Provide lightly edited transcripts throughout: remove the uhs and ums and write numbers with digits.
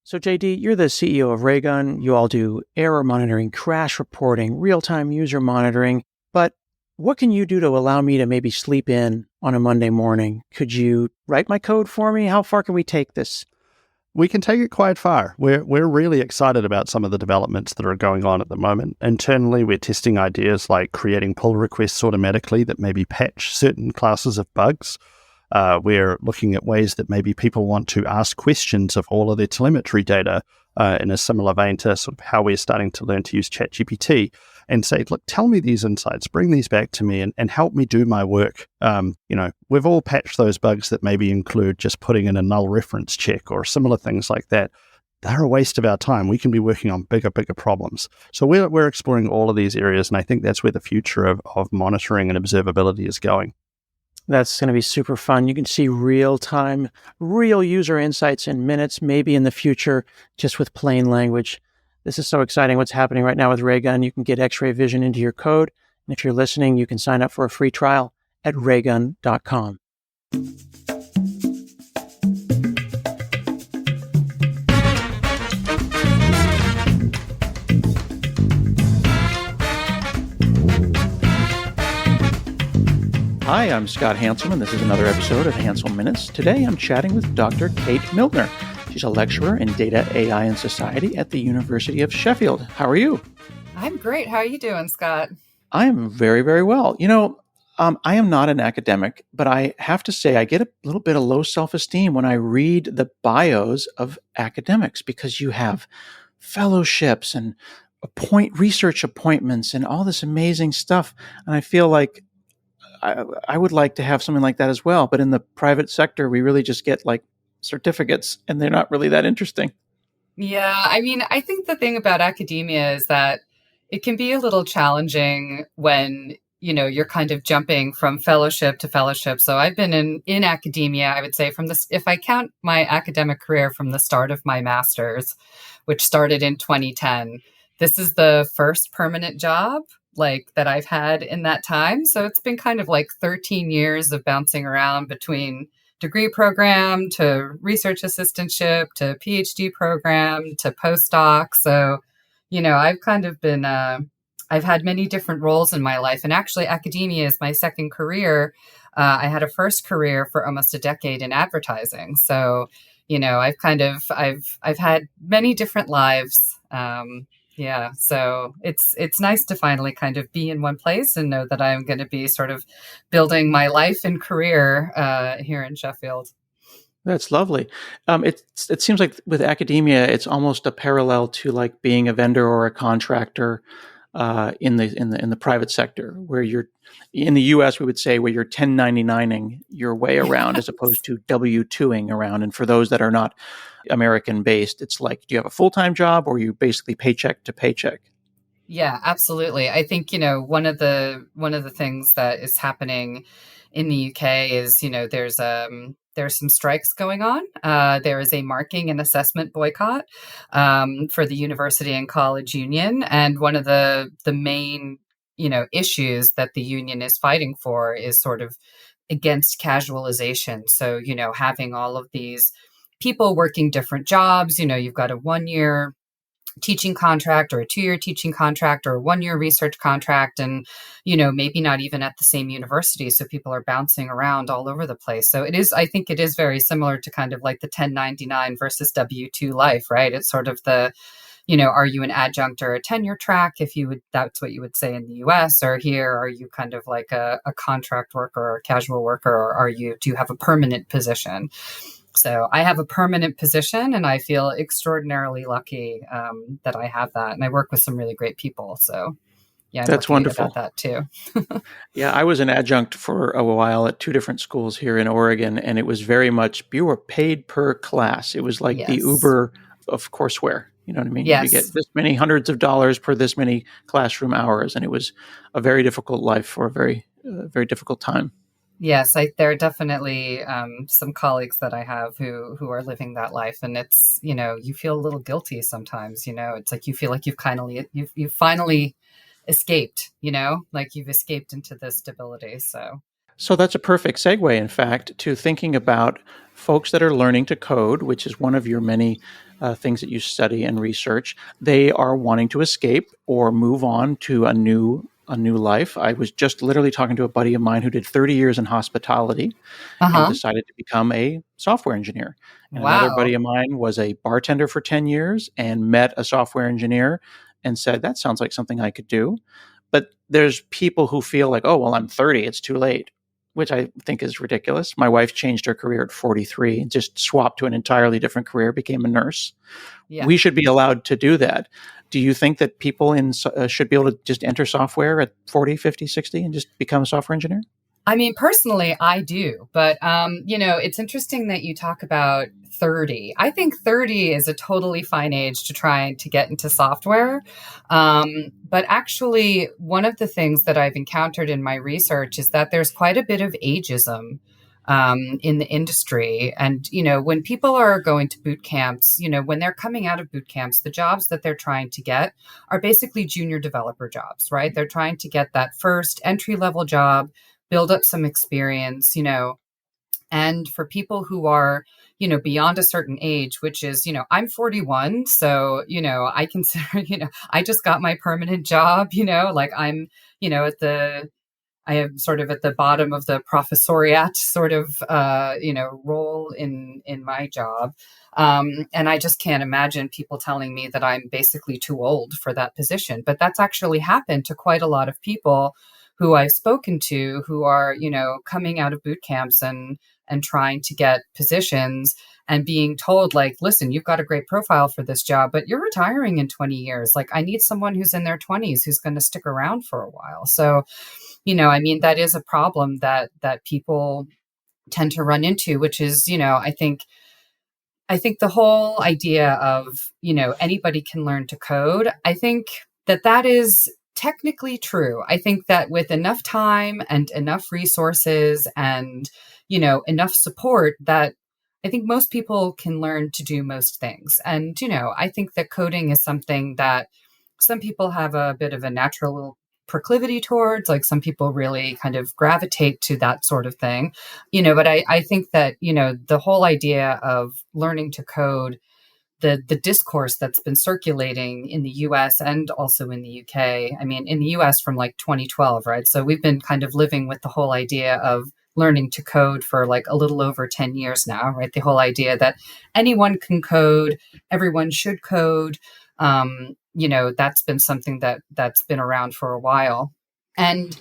So, JD, you're the CEO of Raygun. You all do error monitoring, crash reporting, real-time user monitoring. But what can you do to allow me to maybe sleep in on a Monday morning? Could you write my code for me? How far can we take this? We can take it quite far. We're really excited about some of the developments that are going on at the moment. Internally, we're testing ideas like creating pull requests automatically that maybe patch certain classes of bugs. We're looking at ways that maybe people want to ask questions of all of their telemetry data in a similar vein to sort of how we're starting to learn to use ChatGPT and say, look, tell me these insights, bring these back to me and help me do my work. We've all patched those bugs that maybe include just putting in a null reference check or similar things like that. They're a waste of our time. We can be working on bigger problems. So we're exploring all of these areas, and I think that's where the future of monitoring and observability is going. That's going to be super fun. You can see real-time, real user insights in minutes, maybe in the future, just with plain language. This is so exciting what's happening right now with Raygun. You can get X-ray vision into your code. And if you're listening, you can sign up for a free trial at raygun.com. Hi, I'm Scott Hansel, and this is another episode of Hansel Minutes. Today, I'm chatting with Dr. Kate Miltner. She's a lecturer in data, AI, and society at the University of Sheffield. How are you? I'm great. How are you doing, Scott? I am very, very well. I am not an academic, but I have to say I get a little bit of low self-esteem when I read the bios of academics because you have fellowships and research appointments and all this amazing stuff. And I feel like I would like to have something like that as well. But in the private sector, we really just get like certificates and they're not really that interesting. Yeah, I think the thing about academia is that it can be a little challenging when, you're kind of jumping from fellowship to fellowship. So I've been in academia, I would say if I count my academic career from the start of my master's, which started in 2010, this is the first permanent job that I've had in that time. So it's been kind of like 13 years of bouncing around between degree program to research assistantship to PhD program to postdoc. So, I've kind of been, I've had many different roles in my life. And actually, academia is my second career. I had a first career for almost a decade in advertising. So, I've had many different lives. Yeah, so it's nice to finally kind of be in one place and know that I'm going to be sort of building my life and career here in Sheffield. That's lovely. It seems like with academia, it's almost a parallel to like being a vendor or a contractor in the private sector, where you're in the U.S. we would say where you're 1099ing your way around as opposed to W-2ing around. And for those that are not American based, it's like, do you have a full-time job or you basically paycheck to paycheck? Yeah, absolutely. I think, one of the things that is happening in the UK is, there's some strikes going on. There is a marking and assessment boycott for the university and college union. And one of the main, issues that the union is fighting for is sort of against casualization. So, having all of these people working different jobs, you've got a 1-year teaching contract or a 2-year teaching contract or a 1-year research contract and, maybe not even at the same university. So people are bouncing around all over the place. So I think it is very similar to kind of like the 1099 versus W-2 life, right? It's sort of the, are you an adjunct or a tenure track? That's what you would say in the US, or here, are you kind of like a contract worker or a casual worker, or do you have a permanent position? So I have a permanent position and I feel extraordinarily lucky that I have that. And I work with some really great people. So yeah, I'm That's wonderful about that too. Yeah, I was an adjunct for a while at 2 different schools here in Oregon. And it was very much, you were paid per class. It was like the Uber of courseware. You know what I mean? Yes. You get this many hundreds of dollars per this many classroom hours. And it was a very difficult life for a very, very difficult time. Yes, there are definitely some colleagues that I have who are living that life, and it's you feel a little guilty sometimes. It's like you feel like you've finally escaped. Like you've escaped into this stability. So that's a perfect segue, in fact, to thinking about folks that are learning to code, which is one of your many things that you study and research, they are wanting to escape or move on to a new life. I was just literally talking to a buddy of mine who did 30 years in hospitality and Uh-huh. decided to become a software engineer. And another Wow. buddy of mine was a bartender for 10 years and met a software engineer and said, that sounds like something I could do. But there's people who feel like, oh, well, I'm 30, it's too late, which I think is ridiculous. My wife changed her career at 43 and just swapped to an entirely different career, became a nurse. Yeah. We should be allowed to do that. Do you think that people should be able to just enter software at 40, 50, 60 and just become a software engineer? I mean, personally, I do. But, it's interesting that you talk about 30. I think 30 is a totally fine age to try to get into software. But actually, one of the things that I've encountered in my research is that there's quite a bit of ageism in the industry. And, when people are going to boot camps, when they're coming out of boot camps, the jobs that they're trying to get are basically junior developer jobs, right? They're trying to get that first entry level job, build up some experience, and for people who are, beyond a certain age, which is, I'm 41. So, I consider, I just got my permanent job, like I'm, I am sort of at the bottom of the professoriate sort of, role in my job. And I just can't imagine people telling me that I'm basically too old for that position. But that's actually happened to quite a lot of people who I've spoken to who are, coming out of boot camps and trying to get positions and being told like, listen, you've got a great profile for this job, but you're retiring in 20 years. Like I need someone who's in their 20s who's going to stick around for a while. So, that is a problem that people tend to run into, which is, I think the whole idea of, anybody can learn to code, I think that is technically true. I think that with enough time and enough resources and, enough support that I think most people can learn to do most things. And, I think that coding is something that some people have a bit of a natural proclivity towards, like some people really kind of gravitate to that sort of thing, but I think that, the whole idea of learning to code, the discourse that's been circulating in the US and also in the UK. I mean, in the US from like 2012, right? So we've been kind of living with the whole idea of learning to code for like a little over 10 years now, right? The whole idea that anyone can code, everyone should code. That's been something that's been around for a while. And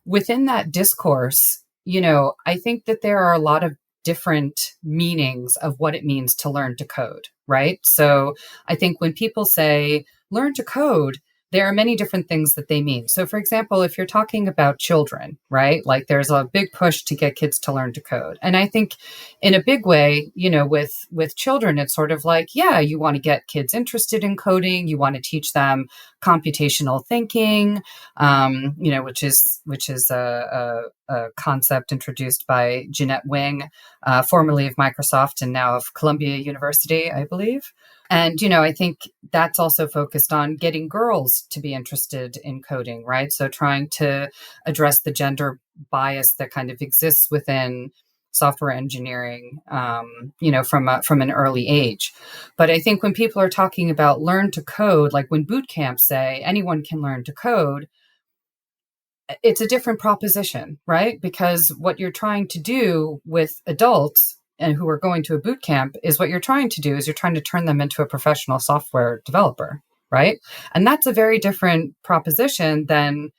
within that discourse, I think that there are a lot of different meanings of what it means to learn to code, right? So I think when people say learn to code, there are many different things that they mean. So for example, if you're talking about children, right? Like there's a big push to get kids to learn to code. And I think in a big way, with children, it's sort of like, yeah, you want to get kids interested in coding. You want to teach them computational thinking, which is a concept introduced by Jeanette Wing, formerly of Microsoft and now of Columbia University, I believe. And, I think that's also focused on getting girls to be interested in coding, right? So trying to address the gender bias that kind of exists within software engineering, from an early age. But I think when people are talking about learn to code, like when boot camps say anyone can learn to code, it's a different proposition, right? Because what you're trying to do with adults and who are going to a boot camp is what you're trying to do is you're trying to turn them into a professional software developer, right? And that's a very different proposition than,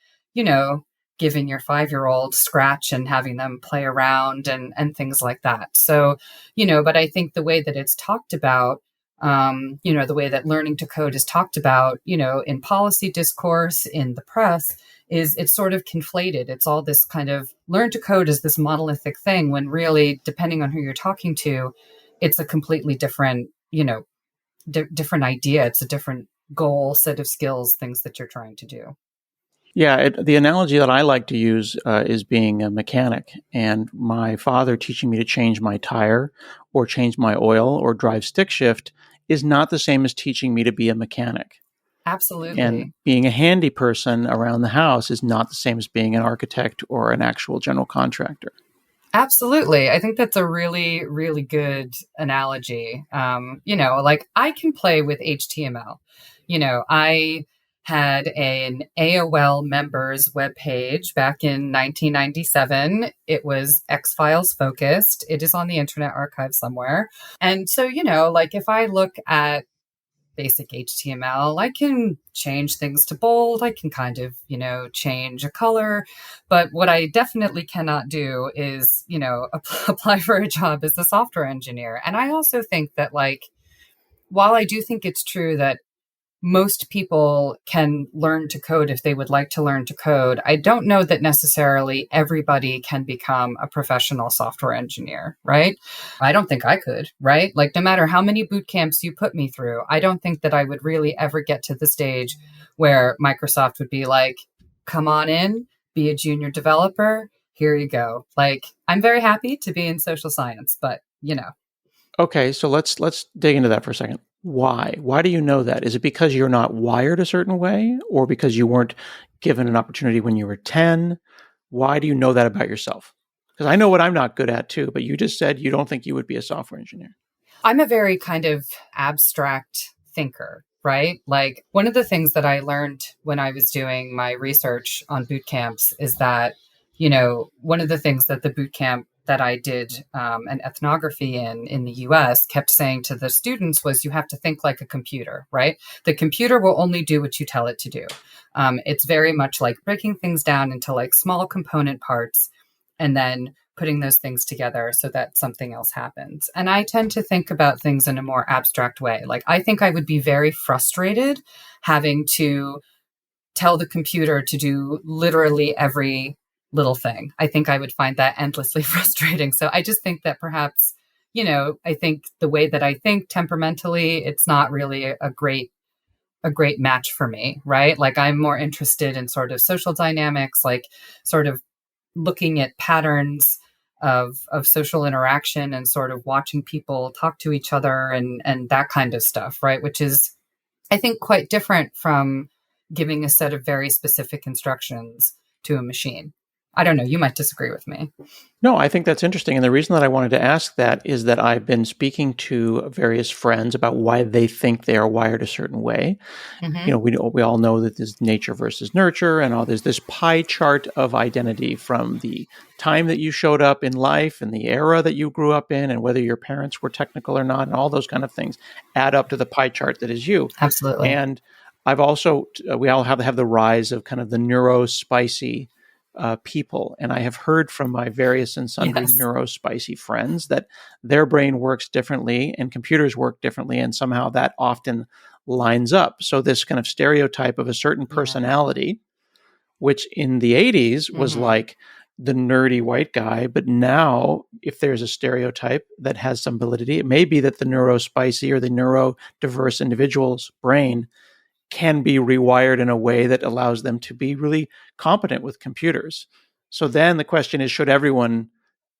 giving your 5-year-old Scratch and having them play around and things like that. So, but I think the way that it's talked about, the way that learning to code is talked about, in policy discourse, in the press, is it's sort of conflated. It's all this kind of learn to code is this monolithic thing when really, depending on who you're talking to, it's a completely different, different idea. It's a different goal, set of skills, things that you're trying to do. Yeah, the analogy that I like to use is being a mechanic, and my father teaching me to change my tire or change my oil or drive stick shift is not the same as teaching me to be a mechanic. And Absolutely. being a handy person around the house is not the same as being an architect or an actual general contractor. Absolutely. I think that's a really, really good analogy. Like I can play with HTML. I had an AOL members webpage back in 1997. It was X Files focused. It is on the Internet Archive somewhere. And so, like if I look at basic HTML. I can change things to bold. I can kind of, change a color. But what I definitely cannot do is, apply for a job as a software engineer. And I also think that, like, while I do think it's true that most people can learn to code if they would like to learn to code, I don't know that necessarily everybody can become a professional software engineer, right? I don't think I could, right? Like, no matter how many boot camps you put me through, I don't think that I would really ever get to the stage where Microsoft would be like, come on in, be a junior developer, here you go. Like, I'm very happy to be in social science, but Okay, so let's dig into that for a second. Why? Why do you know that? Is it because you're not wired a certain way, or because you weren't given an opportunity when you were 10? Why do you know that about yourself? Because I know what I'm not good at too, but you just said you don't think you would be a software engineer. I'm a very kind of abstract thinker, right? Like one of the things that I learned when I was doing my research on boot camps is that, one of the things that the boot camp that I did an ethnography in the US kept saying to the students was you have to think like a computer, right? The computer will only do what you tell it to do. It's very much like breaking things down into like small component parts and then putting those things together so that something else happens. And I tend to think about things in a more abstract way. Like I think I would be very frustrated having to tell the computer to do literally every little thing. I think I would find that endlessly frustrating. So I just think that perhaps, I think the way that I think temperamentally, it's not really a great match for me, right? Like I'm more interested in sort of social dynamics, like sort of looking at patterns of social interaction and sort of watching people talk to each other and that kind of stuff, right? Which is, I think, quite different from giving a set of very specific instructions to a machine. I don't know. You might disagree with me. No, I think that's interesting. And the reason that I wanted to ask that is that I've been speaking to various friends about why they think they are wired a certain way. Mm-hmm. We all know that there's nature versus nurture, and there's this pie chart of identity from the time that you showed up in life and the era that you grew up in, and whether your parents were technical or not, and all those kind of things add up to the pie chart that is you. Absolutely. And I've also, we all have the rise of kind of the neurospicy people. And I have heard from my various and sundry neurospicy friends that their brain works differently and computers work differently. And somehow that often lines up. So this kind of stereotype of a certain personality, which in the 80s was like the nerdy white guy. But now if there's a stereotype that has some validity, it may be that the neurospicy or the neurodiverse individual's brain can be rewired in a way that allows them to be really competent with computers. So then the question is, should everyone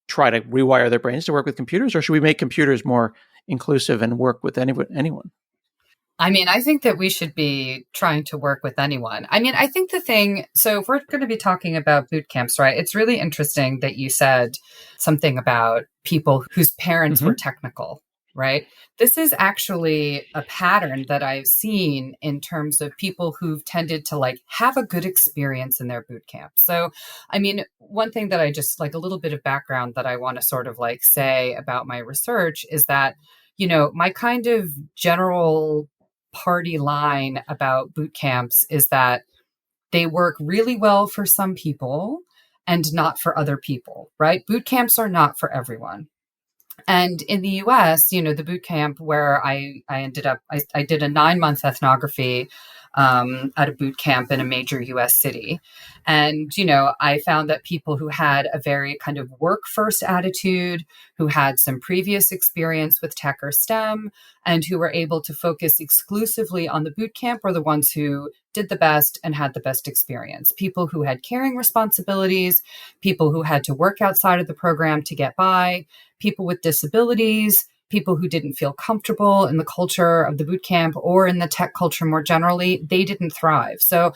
try to rewire their brains to work with computers, or should we make computers more inclusive and work with anyone? I mean, I think that we should be trying to work with anyone. I mean, I think so if we're going to be talking about boot camps, right, it's really interesting that you said something about people whose parents were technical, right? This is actually a pattern that I've seen in terms of people who've tended to like have a good experience in their boot camp. So, I mean, one thing that I just like a little bit of background that I want to sort of like say about my research is that, my kind of general party line about boot camps is that they work really well for some people and not for other people, right? Boot camps are not for everyone. And in the US, the boot camp where I ended up, I did a 9-month ethnography at a boot camp in a major US city. And, I found that people who had a very kind of work first attitude, who had some previous experience with tech or STEM, and who were able to focus exclusively on the boot camp were the ones who did the best and had the best experience. People who had caring responsibilities, people who had to work outside of the program to get by, people with disabilities, people who didn't feel comfortable in the culture of the boot camp or in the tech culture more generally, they didn't thrive. So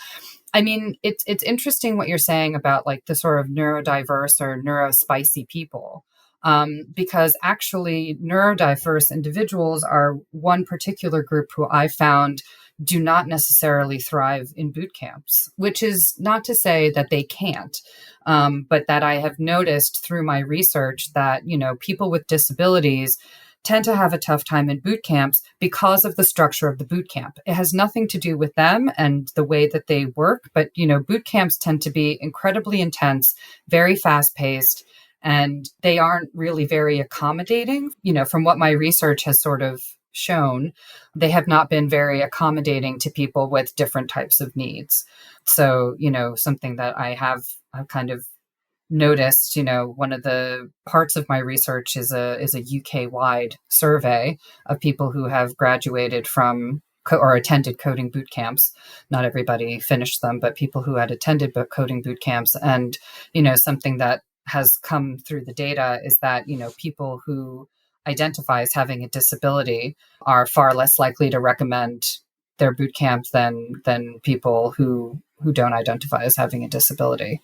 I mean, it's interesting what you're saying about like the sort of neurodiverse or neurospicy people, because actually neurodiverse individuals are one particular group who I found do not necessarily thrive in boot camps, which is not to say that they can't, but that I have noticed through my research that, people with disabilities tend to have a tough time in boot camps because of the structure of the boot camp. It has nothing to do with them and the way that they work, but boot camps tend to be incredibly intense, very fast paced, and they aren't really very accommodating. From what my research has sort of shown, they have not been very accommodating to people with different types of needs. So, something that I have kind of noticed, one of the parts of my research is a UK wide survey of people who have graduated from or attended coding boot camps. Not everybody finished them, but people who had attended coding boot camps. And, something that has come through the data is that, people who identify as having a disability are far less likely to recommend their boot camp than people who don't identify as having a disability.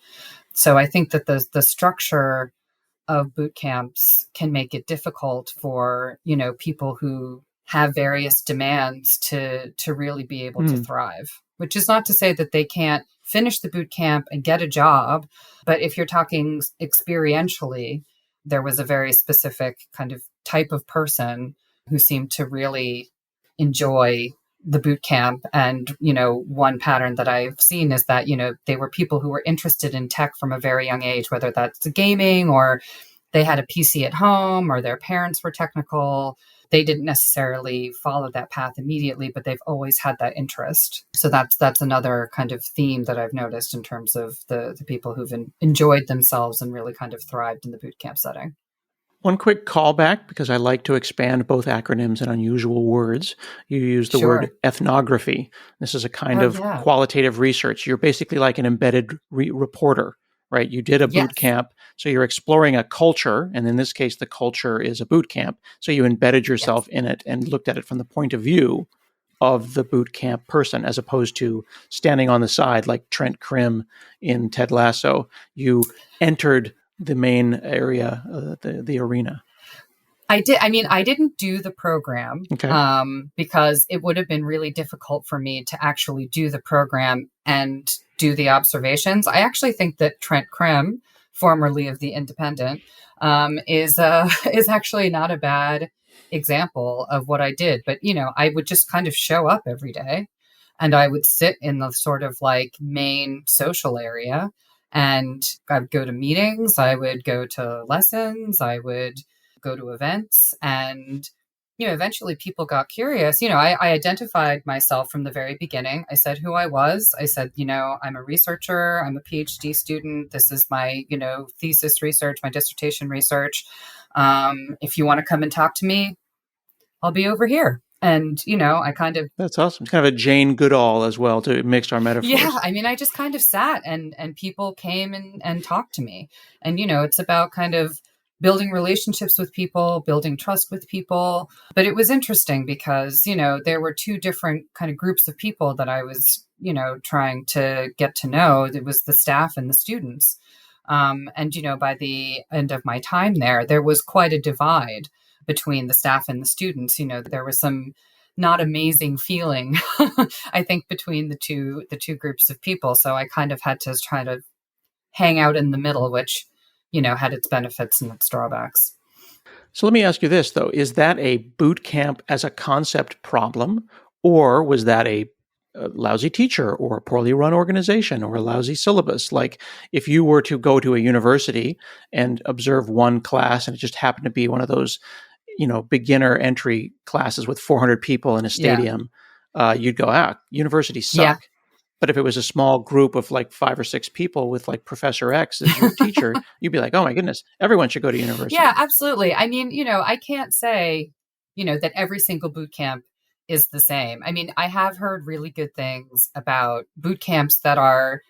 So I think that the structure of boot camps can make it difficult for, people who have various demands to really be able to thrive, which is not to say that they can't finish the boot camp and get a job. But if you're talking experientially, there was a very specific kind of type of person who seemed to really enjoy the boot camp. And, one pattern that I've seen is that, they were people who were interested in tech from a very young age, whether that's gaming or they had a PC at home or their parents were technical. They didn't necessarily follow that path immediately, but they've always had that interest. So that's another kind of theme that I've noticed in terms of the people who've enjoyed themselves and really kind of thrived in the boot camp setting. One quick callback, because I like to expand both acronyms and unusual words. You use the word ethnography. This is a kind of qualitative research. You're basically like an embedded reporter, right? You did a boot camp, so you're exploring a culture, and in this case, the culture is a boot camp. So you embedded yourself in it and looked at it from the point of view of the boot camp person, as opposed to standing on the side like Trent Krim in Ted Lasso. You entered the main area, the arena. I did. I mean, I didn't do the program because it would have been really difficult for me to actually do the program and do the observations. I actually think that Trent Krim, formerly of The Independent, is actually not a bad example of what I did. But, I would just kind of show up every day and I would sit in the sort of like main social area. And I would go to meetings, I would go to lessons, I would go to events. And, eventually people got curious. I identified myself from the very beginning. I said who I was. I said, I'm a researcher, I'm a PhD student. This is my, thesis research, my dissertation research. If you want to come and talk to me, I'll be over here. And, I kind of... That's awesome. It's kind of a Jane Goodall as well, to mix our metaphors. Yeah, I mean, I just kind of sat and people came and talked to me. And, it's about kind of building relationships with people, building trust with people. But it was interesting because, there were two different kind of groups of people that I was, trying to get to know. It was the staff and the students. And, by the end of my time there was quite a divide between the staff and the students. There was some not amazing feeling, I think, between the two groups of people. So I kind of had to try to hang out in the middle, which, had its benefits and its drawbacks. So let me ask you this, though. Is that a boot camp as a concept problem, or was that a lousy teacher or a poorly run organization or a lousy syllabus? Like if you were to go to a university and observe one class and it just happened to be one of those, beginner entry classes with 400 people in a stadium, you'd go, universities suck. Yeah. But if it was a small group of like 5 or 6 people with like Professor X as your teacher, you'd be like, oh my goodness, everyone should go to university. Yeah, absolutely. I mean, I can't say, that every single boot camp is the same. I mean, I have heard really good things about boot camps that are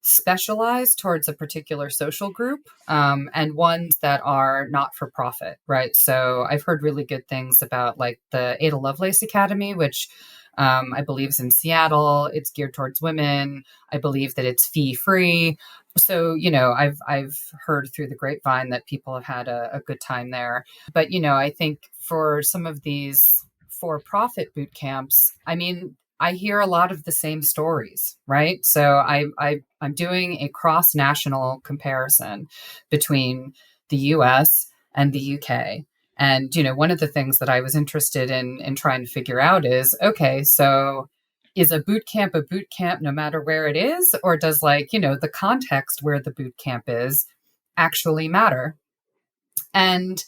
specialized towards a particular social group, and ones that are not for profit, right? So I've heard really good things about like the Ada Lovelace Academy, which I believe it's in Seattle. It's geared towards women. I believe that it's fee-free. So, I've heard through the grapevine that people have had a good time there. But, I think for some of these for-profit boot camps, I mean, I hear a lot of the same stories, right? So I'm doing a cross-national comparison between the US and the UK. And, one of the things that I was interested in trying to figure out is, okay, so is a boot camp no matter where it is? Or does the context where the boot camp is actually matter? And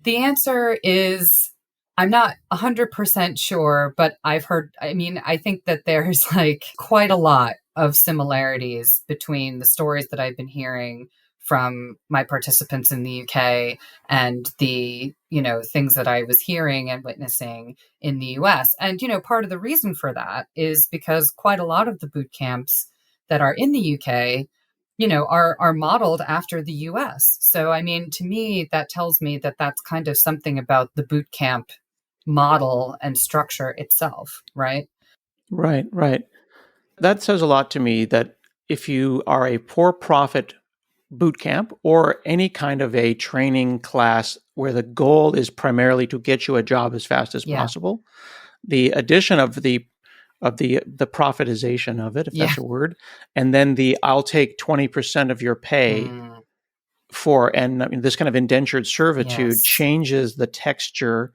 the answer is, I'm not 100% sure, but I think that there's quite a lot of similarities between the stories that I've been hearing from my participants in the UK and the, things that I was hearing and witnessing in the US. And, part of the reason for that is because quite a lot of the boot camps that are in the UK are modeled after the US. So, I mean, to me, that tells me that that's kind of something about the boot camp model and structure itself, right? Right, right. That says a lot to me that if you are a for-profit boot camp or any kind of a training class where the goal is primarily to get you a job as fast as possible, the addition of the profitization of it, if that's a word, and then the I'll take 20% of your pay this kind of indentured servitude changes the texture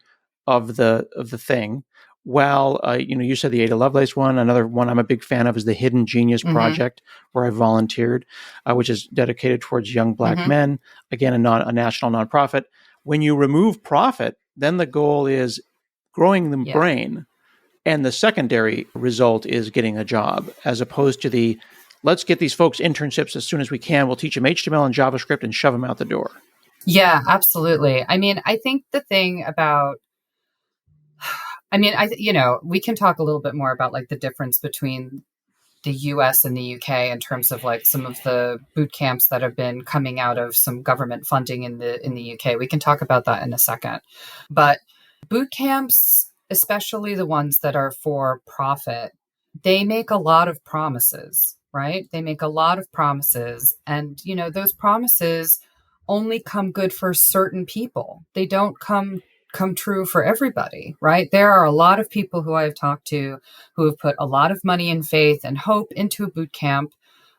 of the thing. Well, you said the Ada Lovelace one. Another one I'm a big fan of is the Hidden Genius Project, where I volunteered, which is dedicated towards young Black men. Again, a national nonprofit. When you remove profit, then the goal is growing the brain. And the secondary result is getting a job, as opposed to let's get these folks internships as soon as we can. We'll teach them HTML and JavaScript and shove them out the door. Yeah, absolutely. I mean, I think the thing about, we can talk a little bit more about the difference between the US and the UK in terms of some of the boot camps that have been coming out of some government funding in the UK. We can talk about that in a second. But boot camps, especially the ones that are for profit, they make a lot of promises, right? They make a lot of promises. And, those promises only come good for certain people. They don't come true for everybody, right? There are a lot of people who I've talked to who have put a lot of money and faith and hope into a boot camp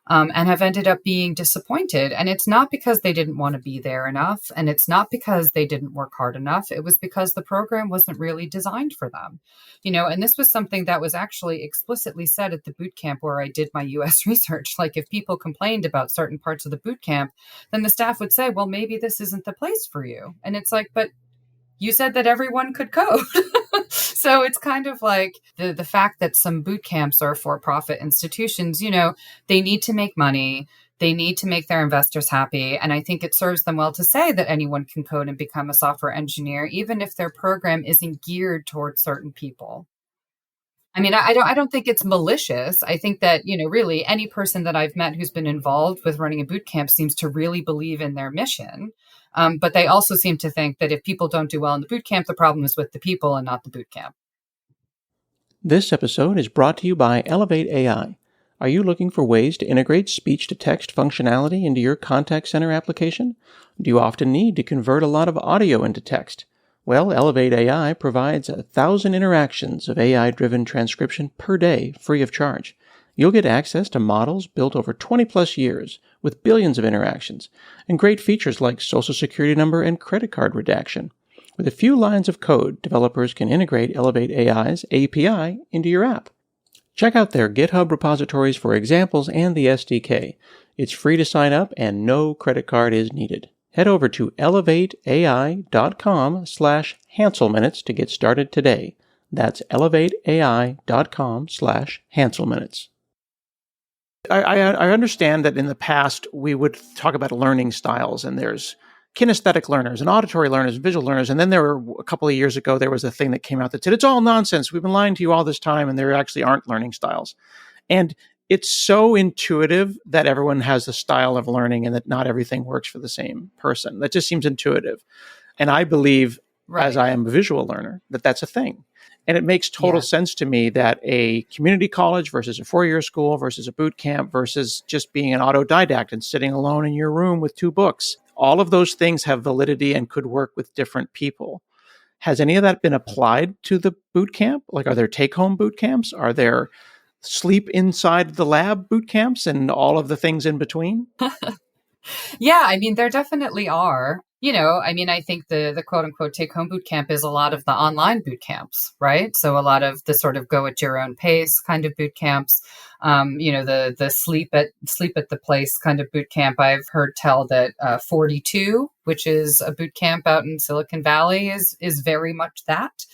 and have ended up being disappointed. And it's not because they didn't want to be there enough. And it's not because they didn't work hard enough. It was because the program wasn't really designed for them. And this was something that was actually explicitly said at the boot camp where I did my US research. If people complained about certain parts of the boot camp, then the staff would say, well, maybe this isn't the place for you. And it's but you said that everyone could code. So it's kind of the fact that some boot camps are for-profit institutions, they need to make money. They need to make their investors happy. And I think it serves them well to say that anyone can code and become a software engineer, even if their program isn't geared towards certain people. I mean, I don't think it's malicious. I think that, really any person that I've met who's been involved with running a boot camp seems to really believe in their mission. But they also seem to think that if people don't do well in the boot camp, the problem is with the people and not the boot camp. This episode is brought to you by Elevate AI. Are you looking for ways to integrate speech-to-text functionality into your contact center application? Do you often need to convert a lot of audio into text? Well, Elevate AI provides 1,000 interactions of AI-driven transcription per day, free of charge. You'll get access to models built over 20-plus years with billions of interactions, and great features like Social Security number and credit card redaction. With a few lines of code, developers can integrate Elevate AI's API into your app. Check out their GitHub repositories for examples and the SDK. It's free to sign up and no credit card is needed. Head over to elevateai.com/HanselMinutes to get started today. That's elevateai.com/HanselMinutes. I understand that in the past we would talk about learning styles, and there's kinesthetic learners and auditory learners and visual learners. And then there were a couple of years ago, there was a thing that came out that said, it's all nonsense. We've been lying to you all this time, and there actually aren't learning styles. And it's so intuitive that everyone has a style of learning and that not everything works for the same person. That just seems intuitive. And I believe as Right. I am a visual learner, that that's a thing. And it makes total Yeah. sense to me that a community college versus a 4-year school versus a boot camp versus just being an autodidact and sitting alone in your room with 2 books, all of those things have validity and could work with different people. Has any of that been applied to the boot camp? Like, are there take-home boot camps? Are there sleep inside the lab boot camps and all of the things in between? Yeah, I mean, there definitely are. I mean, I think the quote unquote take home boot camp is a lot of the online boot camps, right? So a lot of the sort of go at your own pace kind of boot camps. The sleep at the place kind of boot camp. I've heard tell that 42, which is a boot camp out in Silicon Valley, is very much that.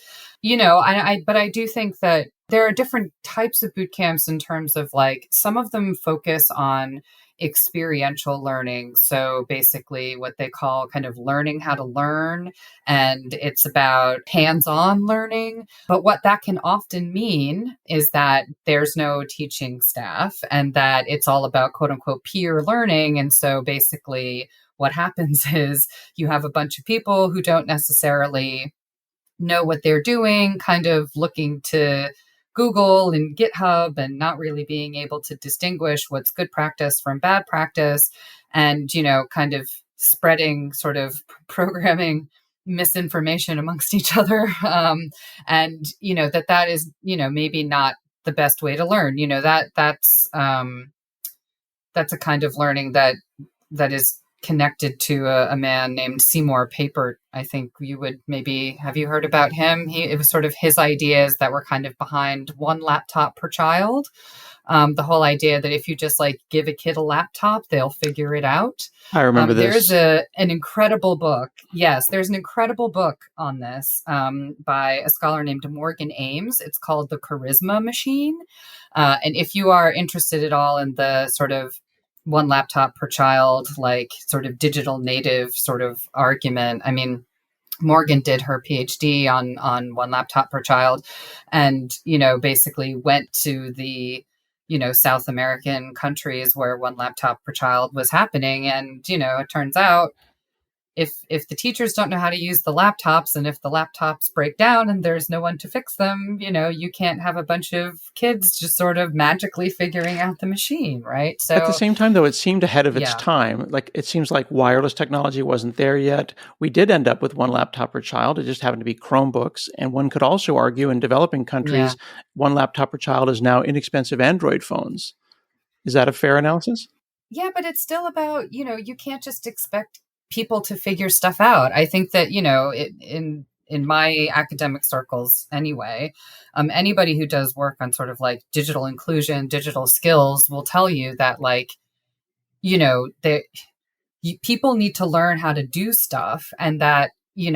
But I do think that there are different types of boot camps in terms of like some of them focus on experiential learning. So basically what they call kind of learning how to learn. And it's about hands-on learning. But what that can often mean is that there's no teaching staff and that it's all about quote unquote peer learning. And so basically what happens is you have a bunch of people who don't necessarily know what they're doing, kind of looking to Google and GitHub and not really being able to distinguish what's good practice from bad practice and, kind of spreading sort of programming misinformation amongst each other. That is, maybe not the best way to learn, that's a kind of learning that is connected to a man named Seymour Papert. I think you would maybe, have you heard about him? It was sort of his ideas that were kind of behind one laptop per child. The whole idea that if you just like give a kid a laptop, they'll figure it out. I remember this. There's an incredible book. Yes, there's an incredible book on this by a scholar named Morgan Ames. It's called The Charisma Machine. And if you are interested at all in the sort of one laptop per child, like sort of digital native sort of argument. I mean, Morgan did her PhD on one laptop per child and, basically went to the, South American countries where one laptop per child was happening. And, it turns out if the teachers don't know how to use the laptops and if the laptops break down and there's no one to fix them, you can't have a bunch of kids just sort of magically figuring out the machine, right? So at the same time, though, it seemed ahead of its yeah. time. Like, it seems like wireless technology wasn't there yet. We did end up with one laptop per child. It just happened to be Chromebooks. And one could also argue in developing countries, one laptop per child is now inexpensive Android phones. Is that a fair analysis? Yeah, but it's still about, you can't just expect people to figure stuff out. I think that, in my academic circles anyway, anybody who does work on sort of like digital inclusion, digital skills will tell you that like, people need to learn how to do stuff and that, you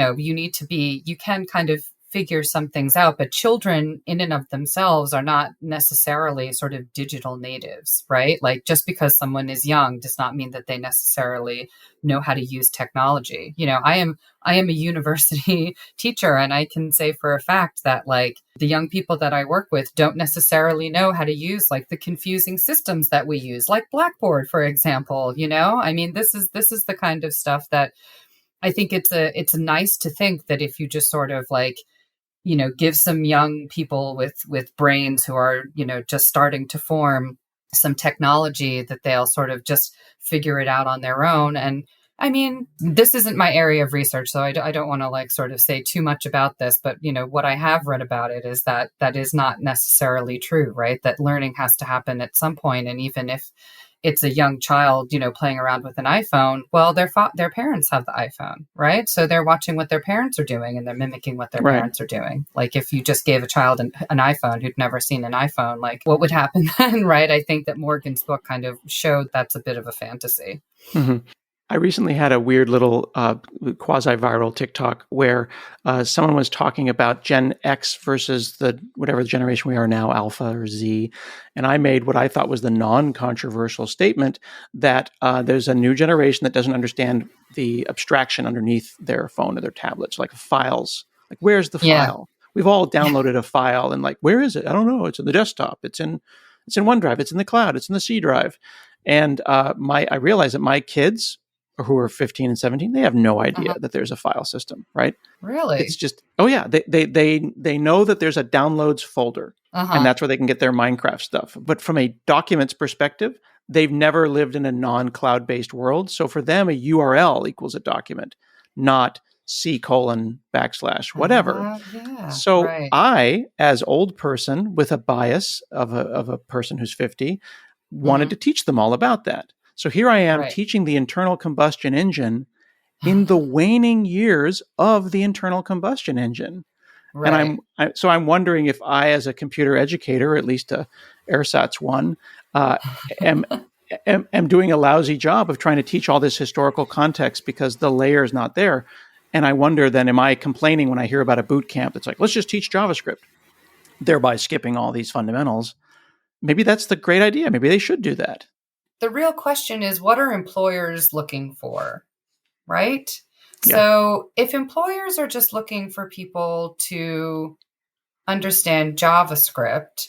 can kind of figure some things out, but children in and of themselves are not necessarily sort of digital natives, right? Like just because someone is young does not mean that they necessarily know how to use technology. I am a university teacher and I can say for a fact that like the young people that I work with don't necessarily know how to use like the confusing systems that we use, like Blackboard, for example. I mean, this is the kind of stuff that I think it's nice to think that if you just sort of like, give some young people with brains who are, just starting to form some technology that they'll sort of just figure it out on their own. And I mean, this isn't my area of research, so I don't want to like sort of say too much about this, but, what I have read about it is that is not necessarily true, right? That learning has to happen at some point. And even if it's a young child, playing around with an iPhone, well, their parents have the iPhone, right? So they're watching what their parents are doing and they're mimicking what their parents are doing. Like if you just gave a child an iPhone who'd never seen an iPhone, like what would happen then, right? I think that Morgan's book kind of showed that's a bit of a fantasy. Mm-hmm. I recently had a weird little quasi-viral TikTok where someone was talking about Gen X versus whatever generation we are now, Alpha or Z. And I made what I thought was the non-controversial statement that there's a new generation that doesn't understand the abstraction underneath their phone or their tablets, like files. Like, where's the file? We've all downloaded a file and like, where is it? I don't know. It's in the desktop. It's in OneDrive. It's in the cloud. It's in the C drive. And I realized that my kids who are 15 and 17, they have no idea Uh-huh. that there's a file system, right? It's Really? just, oh yeah, they know that there's a downloads folder, and Uh-huh. that's where they can get their Minecraft stuff. But from a documents perspective, they've never lived in a non-cloud based world. So for them, a URL equals a document, not C:\\\, whatever. Yeah, So right. I, as old person with a bias of a person who's 50, wanted Hmm. to teach them all about that. So here I am Right. teaching the internal combustion engine in the waning years of the internal combustion engine. And Right. I'm wondering if I, as a computer educator, at least a ersatz one, uh, am, am doing a lousy job of trying to teach all this historical context because the layer is not there. And I wonder then, am I complaining when I hear about a boot camp that's like, let's just teach JavaScript, thereby skipping all these fundamentals? Maybe that's the great idea. Maybe they should do that. The real question is, what are employers looking for? Right? Yeah. So if employers are just looking for people to understand JavaScript,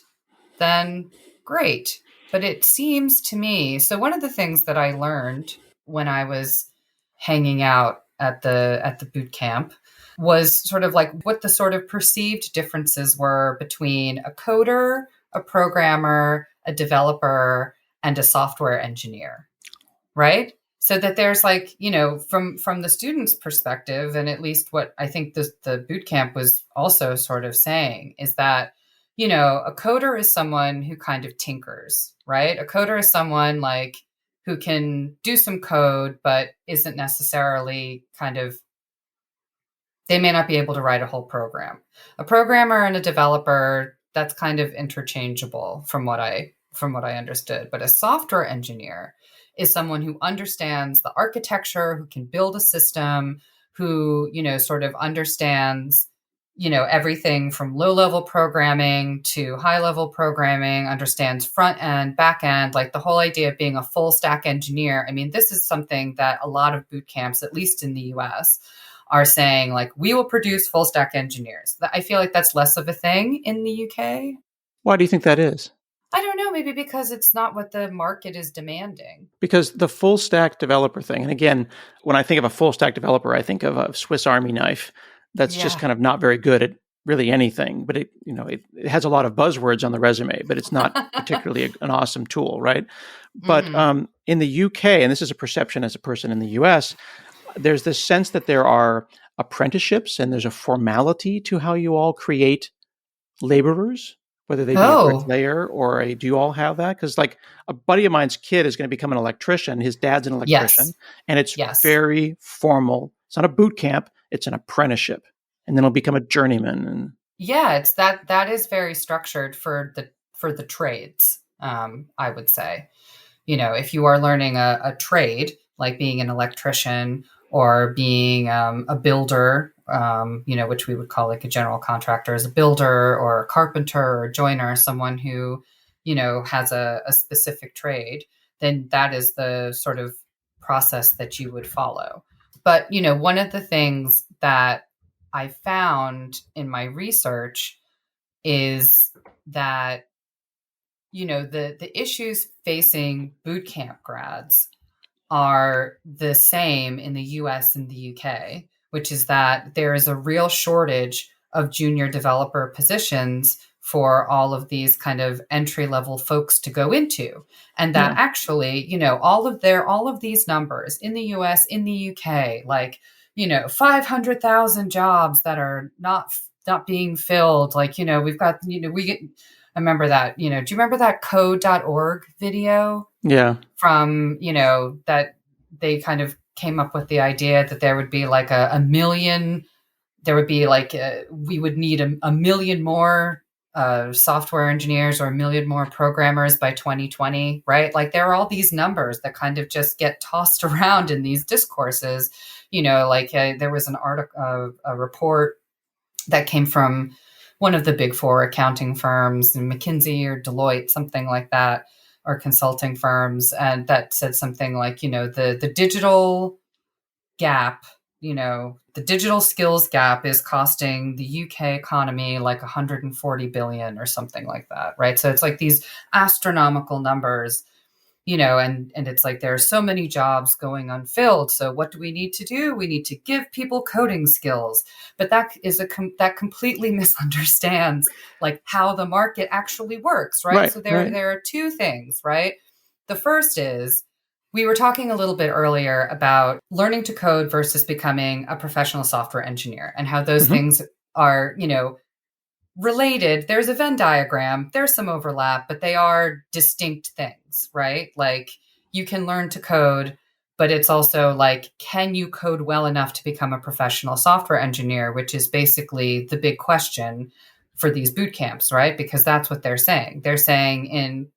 then great. But it seems to me, so one of the things that I learned when I was hanging out at the boot camp was sort of like what the sort of perceived differences were between a coder, a programmer, a developer, and a software engineer, right? So that there's like, from the student's perspective, and at least what I think the boot camp was also sort of saying is that, a coder is someone who kind of tinkers, right? A coder is someone like who can do some code, but isn't necessarily they may not be able to write a whole program. A programmer and a developer, that's kind of interchangeable from what I understood. But a software engineer is someone who understands the architecture, who can build a system, who, sort of understands, everything from low-level programming to high-level programming, understands front end, back end, like the whole idea of being a full stack engineer. I mean, this is something that a lot of boot camps, at least in the US, are saying, like, we will produce full stack engineers. I feel like that's less of a thing in the UK. Why do you think that is? I don't know, maybe because it's not what the market is demanding. Because the full stack developer thing, and again, when I think of a full stack developer, I think of a Swiss Army knife that's just Yeah. kind of not very good at really anything, but it has a lot of buzzwords on the resume, but it's not particularly an awesome tool, right? But Mhm. in the UK, and this is a perception as a person in the US, there's this sense that there are apprenticeships and there's a formality to how you all create laborers, whether they be a Oh, bricklayer or do you all have that? Because like a buddy of mine's kid is going to become an electrician. His dad's an electrician, yes. and it's Yes. very formal. It's not a boot camp; it's an apprenticeship, and then he'll become a journeyman. And Yeah, it's that is very structured for the trades. I would say, if you are learning a trade, like being an electrician or being a builder, which we would call like a general contractor as a builder or a carpenter or a joiner, someone who, has a specific trade, then that is the sort of process that you would follow. But, one of the things that I found in my research is that, the issues facing boot camp grads are the same in the US and the UK, which is that there is a real shortage of junior developer positions for all of these kind of entry level folks to go into. And that yeah, actually, all of these numbers in the US, in the UK, like, 500,000 jobs that are not being filled. Like, we've got, we get, I remember that, do you remember that code.org video? yeah, From, that they kind of came up with the idea that there would be like a million, there would be like, we would need a million more software engineers or a million more programmers by 2020, right? Like there are all these numbers that kind of just get tossed around in these discourses. Like there was an article, a report that came from one of the big four accounting firms, McKinsey or Deloitte, something like that, or consulting firms, and that said something like, the digital gap, the digital skills gap is costing the UK economy like 140 billion or something like that, right? So it's like these astronomical numbers. and it's like there are so many jobs going unfilled. So what do we need to do? We need to give people coding skills. But that completely misunderstands like how the market actually works, right? Right, So right. there are two things, right? The first is we were talking a little bit earlier about learning to code versus becoming a professional software engineer and how those Mhm. things are, related. There's a Venn diagram, there's some overlap, but they are distinct things, right? Like you can learn to code, but it's also like, can you code well enough to become a professional software engineer, which is basically the big question for these boot camps, right? Because that's what they're saying. They're saying in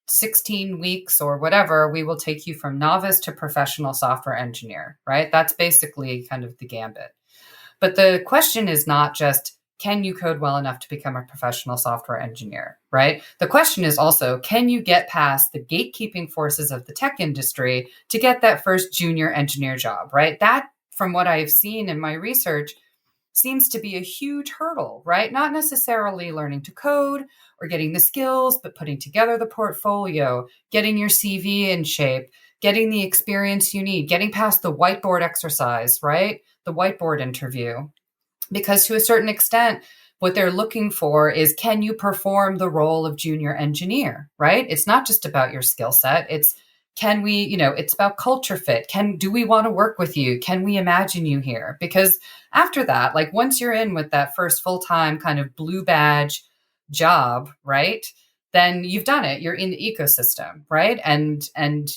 16 weeks or whatever, we will take you from novice to professional software engineer, right? That's basically kind of the gambit. But the question is not just, can you code well enough to become a professional software engineer, right? The question is also, can you get past the gatekeeping forces of the tech industry to get that first junior engineer job, right? That, from what I've seen in my research, seems to be a huge hurdle, right? Not necessarily learning to code or getting the skills, but putting together the portfolio, getting your CV in shape, getting the experience you need, getting past the whiteboard exercise, right? The whiteboard interview. Because to a certain extent, what they're looking for is, can you perform the role of junior engineer, right? It's not just about your skill set. It's, can we, it's about culture fit. Do we want to work with you? Can we imagine you here? Because after that, like once you're in with that first full-time kind of blue badge job, right? Then you've done it. You're in the ecosystem, right? And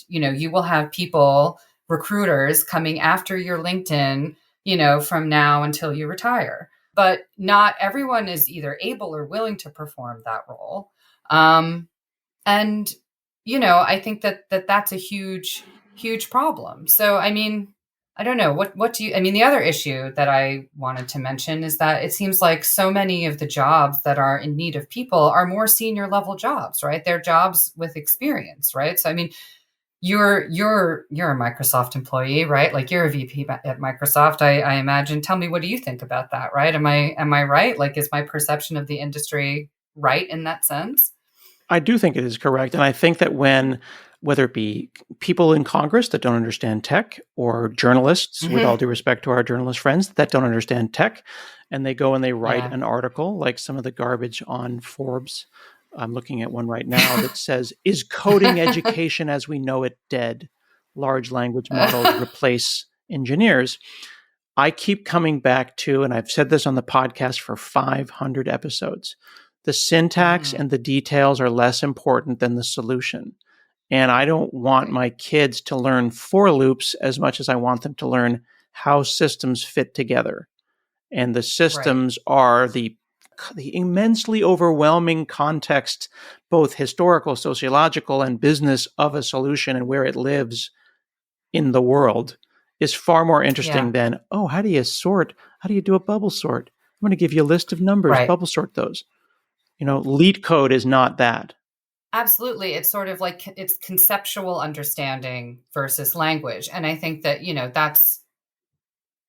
you will have people, recruiters coming after your LinkedIn, from now until you retire. But not everyone is either able or willing to perform that role. And, I think that's a huge, huge problem. So, I mean, I don't know. What do you, I mean, the other issue that I wanted to mention is that it seems like so many of the jobs that are in need of people are more senior level jobs, right? They're jobs with experience, right? So, I mean, you're a Microsoft employee, right? Like you're a VP at Microsoft. I imagine. Tell me, what do you think about that? Right? Am I right? Like, is my perception of the industry right in that sense? I do think it is correct. And I think that whether it be people in Congress that don't understand tech or journalists, with all Hmm. due respect to our journalist friends that don't understand tech, and they go and they write Yeah. an article like some of the garbage on Forbes. I'm looking at one right now that says, "Is coding education as we know it dead? Large language models replace engineers." I keep coming back to, and I've said this on the podcast for 500 episodes, the syntax Hmm. and the details are less important than the solution. And I don't want Right. my kids to learn for loops as much as I want them to learn how systems fit together. And the Right. systems are the immensely overwhelming context, both historical, sociological, and business of a solution and where it lives in the world is far more interesting Yeah. than, oh, how do you sort? How do you do a bubble sort? I'm going to give you a list of numbers, Right. bubble sort those. Leet code is not that. Absolutely. It's sort of like it's conceptual understanding versus language. And I think that,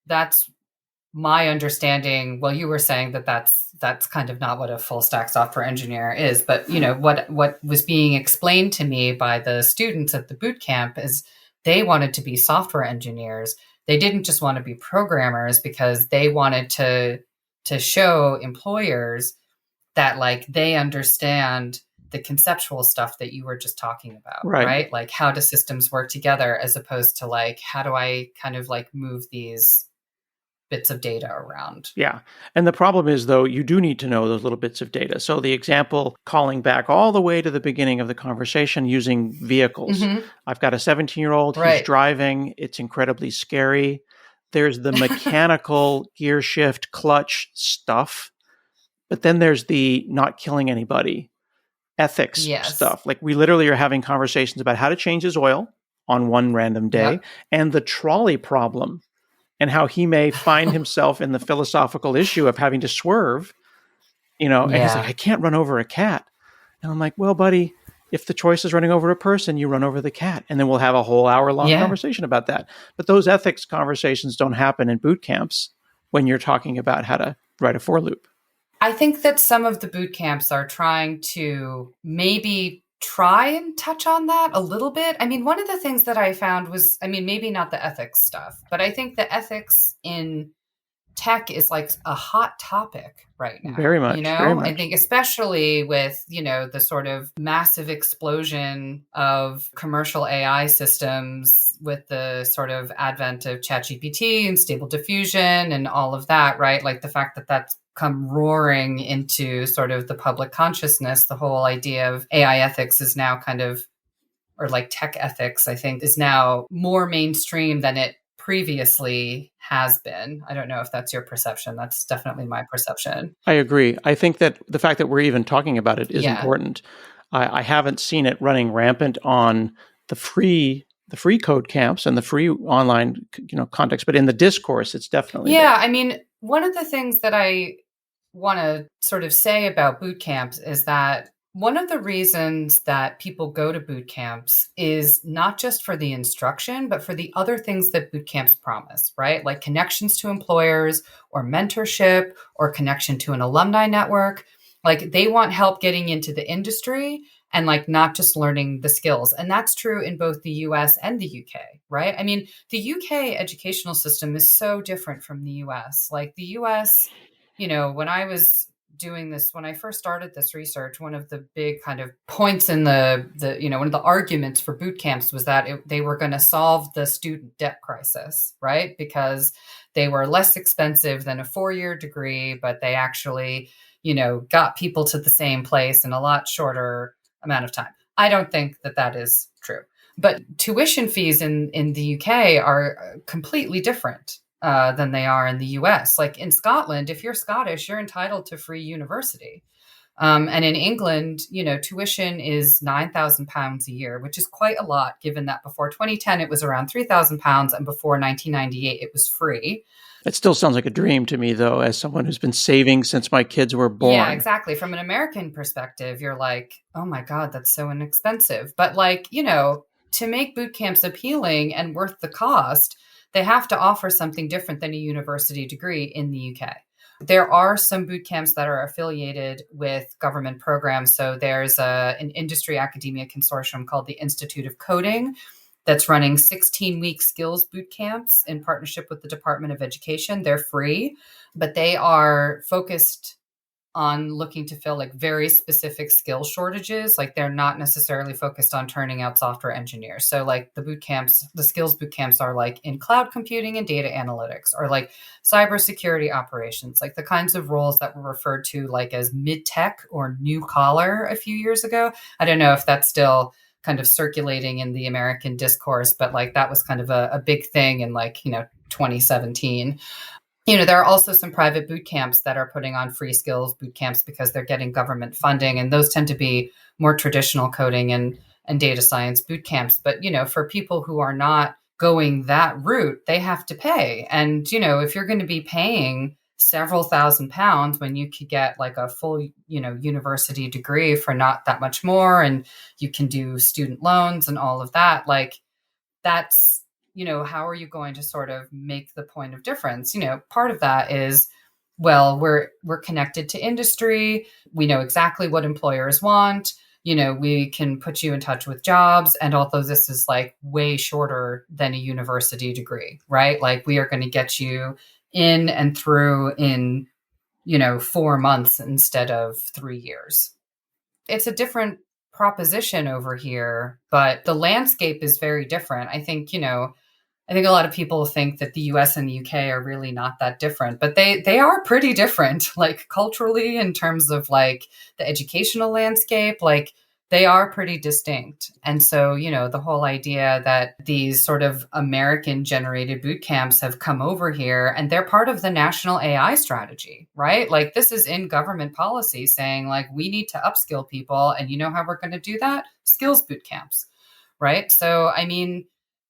that's my understanding. Well, you were saying that that's kind of not what a full stack software engineer is, but what was being explained to me by the students at the boot camp is they wanted to be software engineers. They didn't just want to be programmers because they wanted to show employers that like they understand the conceptual stuff that you were just talking about, Right. right? Like how do systems work together as opposed to like how do I kind of like move these bits of data around. Yeah. And the problem is, though, you do need to know those little bits of data. So the example, calling back all the way to the beginning of the conversation using vehicles. Mm-hmm. I've got a 17-year-old, he's Right. driving, it's incredibly scary. There's the mechanical gear shift clutch stuff, but then there's the not killing anybody ethics Yes. stuff. Like we literally are having conversations about how to change his oil on one random day Yep. and the trolley problem and how he may find himself in the philosophical issue of having to swerve, and he's like, Yeah. I can't run over a cat. And I'm like, well, buddy, if the choice is running over a person, you run over the cat. And then we'll have a whole hour-long Yeah. conversation about that. But those ethics conversations don't happen in boot camps when you're talking about how to write a for loop. I think that some of the boot camps are trying to maybe try and touch on that a little bit. I mean, one of the things that I found was, I mean, maybe not the ethics stuff, but I think the ethics in tech is like a hot topic right Very now. much, very I much. think especially with, the sort of massive explosion of commercial AI systems with the sort of advent of ChatGPT and Stable Diffusion and all of that, right? Like the fact that that's come roaring into sort of the public consciousness, the whole idea of AI ethics is now kind of, or like tech ethics, I think, is now more mainstream than it previously has been. I don't know if that's your perception. That's definitely my perception. I agree. I think that the fact that we're even talking about it is Yeah. important. I haven't seen it running rampant on the free code camps and the free online context, but in the discourse, it's definitely there. Yeah. I mean, one of the things that I want to sort of say about boot camps is that one of the reasons that people go to boot camps is not just for the instruction, but for the other things that boot camps promise, right? Like connections to employers or mentorship or connection to an alumni network. Like they want help getting into the industry and like not just learning the skills. And that's true in both the US and the UK, right? I mean, the UK educational system is so different from the US. Like the US, when I was doing this, when I first started this research, one of the big kind of points in one of the arguments for boot camps was that they were going to solve the student debt crisis, right? Because they were less expensive than a 4-year degree, but they actually, got people to the same place in a lot shorter amount of time. I don't think that that is true. But tuition fees in the UK are completely different than they are in the US. Like in Scotland, if you're Scottish, you're entitled to free university. And in England, tuition is £9,000 a year, which is quite a lot, given that before 2010 it was around £3,000, and before 1998 it was free. It still sounds like a dream to me, though, as someone who's been saving since my kids were Yeah, born. exactly. From an American perspective, you're like, oh my God, that's so inexpensive. But like, to make boot camps appealing and worth the cost, they have to offer something different than a university degree in the UK. There are some boot camps that are affiliated with government programs. So there's an industry academia consortium called the Institute of Coding that's running 16-week skills boot camps in partnership with the Department of Education. They're free, but they are focused on looking to fill like very specific skill shortages. Like they're not necessarily focused on turning out software engineers. So like the boot camps, the skills boot camps are like in cloud computing and data analytics, or like cybersecurity operations, like the kinds of roles that were referred to like as mid-tech or new collar a few years ago. I don't know if that's still kind of circulating in the American discourse, but like that was kind of a big thing in 2017. There are also some private boot camps that are putting on free skills boot camps because they're getting government funding, and those tend to be more traditional coding and data science boot camps. But for people who are not going that route, they have to pay. And if you're going to be paying several £1,000s when you could get like a full university degree for not that much more, and you can do student loans and all of that, like that's how are you going to sort of make the point of difference? Part of that is, well, we're connected to industry. We know exactly what employers want. We can put you in touch with jobs. And although this is like way shorter than a university degree, right? Like we are going to get you in and through in, 4 months instead of 3 years. It's a different proposition over here, but the landscape is very different. I think a lot of people think that the US and the UK are really not that different, but they are pretty different, like culturally, in terms of like the educational landscape, like they are pretty distinct. And so, the whole idea that these sort of American generated boot camps have come over here and they're part of the national AI strategy, right? Like this is in government policy saying like, we need to upskill people. And you know how we're going to do that? Skills boot camps, right? So, I mean,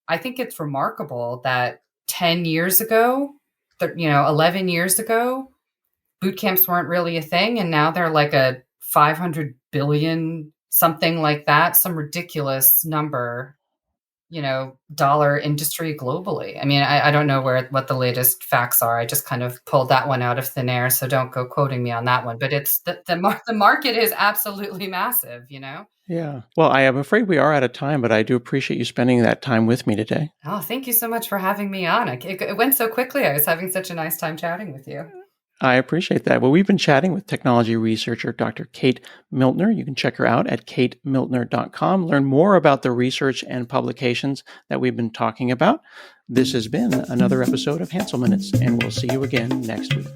I think it's remarkable that 10 years ago, 11 years ago, boot camps weren't really a thing. And now they're like a 500 billion, something like that, some ridiculous number. dollar industry globally. I mean, I don't know what the latest facts are. I just kind of pulled that one out of thin air, so don't go quoting me on that one. But it's the market is absolutely massive. Yeah. Well, I am afraid we are out of time, but I do appreciate you spending that time with me today. Oh, thank you so much for having me on. It went so quickly. I was having such a nice time chatting with you. I appreciate that. Well, we've been chatting with technology researcher Dr. Kate Miltner. You can check her out at katemiltner.com. Learn more about the research and publications that we've been talking about. This has been another episode of Hansel Minutes, and we'll see you again next week.